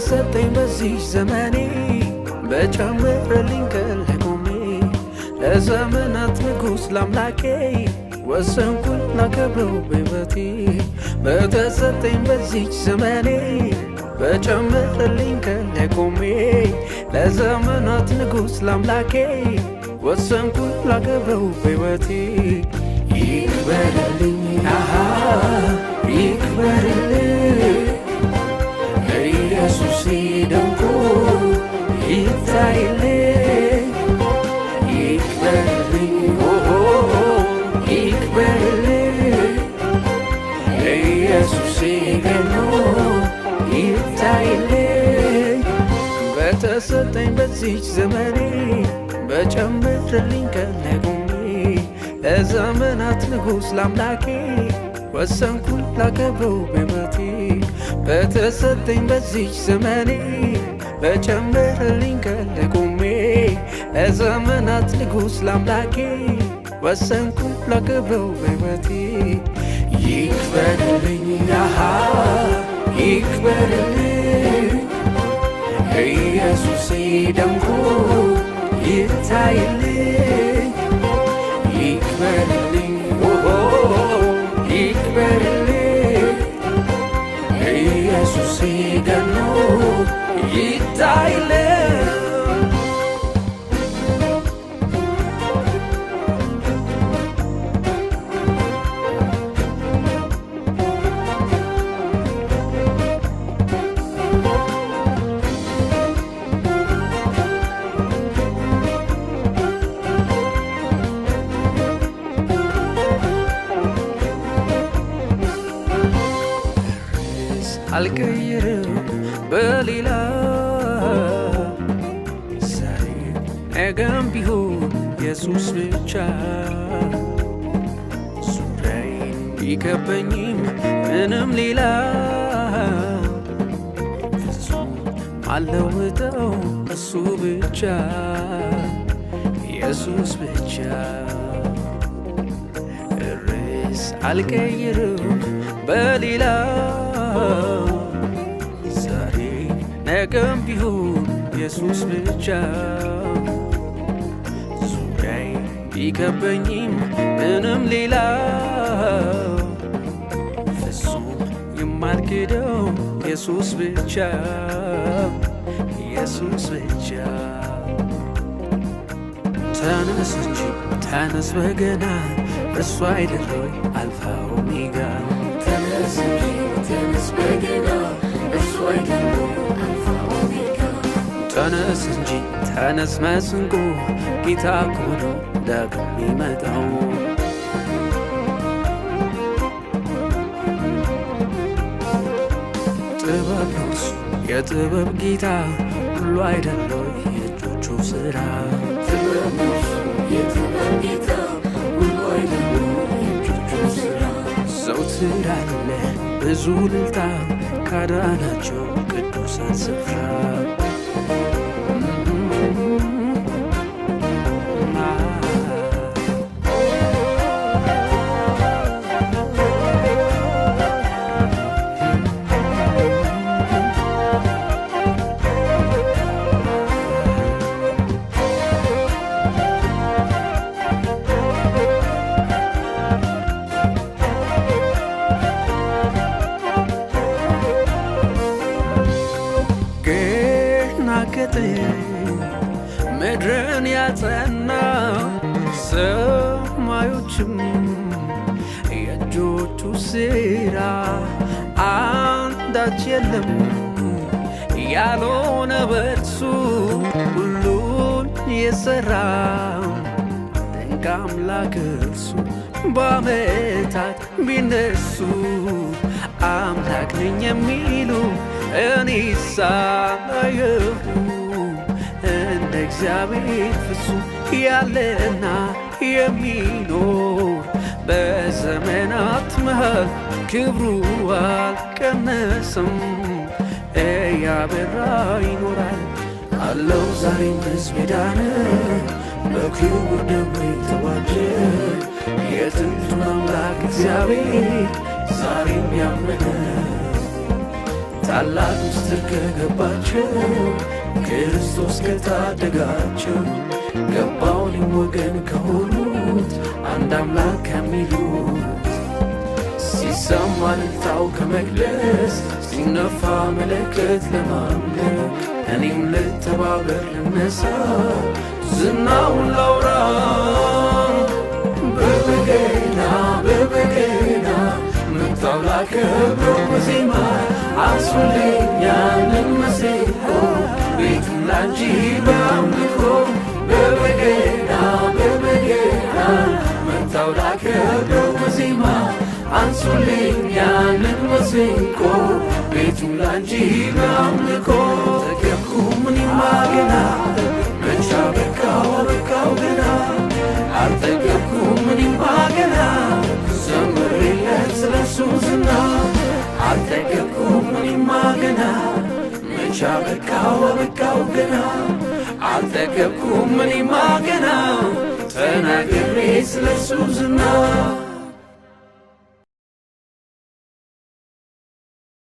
በተሰጠኝ በዚህ ዘመኔ በጨመረልኝ ከለቆሜ ለዘመናት ንጉሥ ለአምላኬ ወሰንኩኝ ላከብረው በሕይወቴ በተሰጠኝ በዚህ ዘመኔ በጨመረልኝ ከለቆሜ ለዘመናት ንጉሥ ለአምላኬ ወሰንኩኝ ላከብረው በሕይወቴ ይክበርልኝ ይክበርልኝ ኢየሱሴ ደምቆ ይታይልኝ ይክበርልኝ ይክበርልኝ ኢየሱሴ ገኖ ይታይልኝ በተሰጠኝ በዚች ዘመኔ በጨመረልኝ ከለቆሜ ለዘመናት ንጉሥ ለአምላኬ ወሰንኩኝ ላከብረው በሕይወቴ በተሰጠኝ በዚች ዘመኔ በጨመረልኝ ከለቆሜ ለዘመናት ንጉሥ ለአምላኬ ወሰንኩኝ ላከብረው በሕይወቴ ይክበርልኝ ይክበርልኝ ኢየሱሴ ደምቆ ይታይልኝ ይክበርልኝ ይክበርልኝ ኢየሱሴ ገኖ ይታይልኝ አልቀይርም በሌላ ዛሬ ነገም ቢሆን ኢየሱስ ብቻ ዙሪያዬን ቢከበኝም ምንም ሌላ ፍጹም አልለውጠው እሱ ብቻ ኢየሱስ ብቻ ርዕስ አልቀይርም በሌላ ዛሬ ነገም ቢሆን ኢየሱስ ብቻ ዙሪያዬን ቢከበኝም ምንም ሌላ ፍጹም የማልክደው ኢየሱስ ብቻ ኢየሱስ ብቻ ተነስ እንጂ ተነስ በገና እርሱ አይደል ወይ አልፋ ኦሜጋ ተነስ እንጂ ተነስ በገና እርሱ አይደል ወይ አልፋ ኦሜጋ ተነስ እንጂ ተነስ መስንቆ ጌታ እኮ ነው ዳግም የሚመጣው ጥበብ ነው እሱ የጥበብ ጌታ ሁሉ አይደል ወይ የእጆቹ ሥራ ጥበብ ነው እሱ የጥበብ ጌታ ሁሉ አይደል ወይ የእጆቹ ሥራ ዘውትር አለ ብዙ እልልታ ካዳናቸው ቅዱሳን ስፍራ ምድርን ያጸና ሰማዮችም የእጆቹ ሥራ አንዳች የለም ያልሆነ በእርሱ ሁሉን የሠራ ድንቅ አምላክ እርሱ በዓመታት ቢነሱ አምላክ ነኝ የሚሉ እኔሳ አላየሁ እንደ እግዚአብሔር ፍጹም ያለና የሚኖር በዘመናት መሃል ክብሩ አልቀነሰም እያበራ ይኖራል አለው ዛሬም ሕዝብ የዳነ በክቡር ደሙ የተዋጀ የጥንቱን አምላክ እግዚአብሔር ዛሬም ያመነ ታላቅ ምስጢር ከገባቸው ክርስቶስ ከታደጋቸው ገባውልኝ ወገን ከሆኑት አንድ አምላክ ከሚሉት ሲሰማ እልልታው ከመቅደስ ሲነፋ መለከት ለማምለክ እኔም ልተባበር ልነሳ ዝናውን ላውራ በበገና መጣው ላከብረው በዜማ አንሱልኝ ያንን መሰንቆ ቤቱን ላንቺ በአምልኮ በበገና መጣው ላከብረው በዜማ አንሱልኝ ያንን መሰንቆ ቤቱን ላንቺ በአምልኮ ተገኩ እኔማ ገና መቻ በቃው ገና አልጠገብኩም እኔማ ገና ዘምሬለት ስለሱ ዝና አልጠገብኩም እኔማ ገና መቻ በቃው ገና አልጠገብኩም እኔማ ገና ተናግሬ ስለሱ ዝና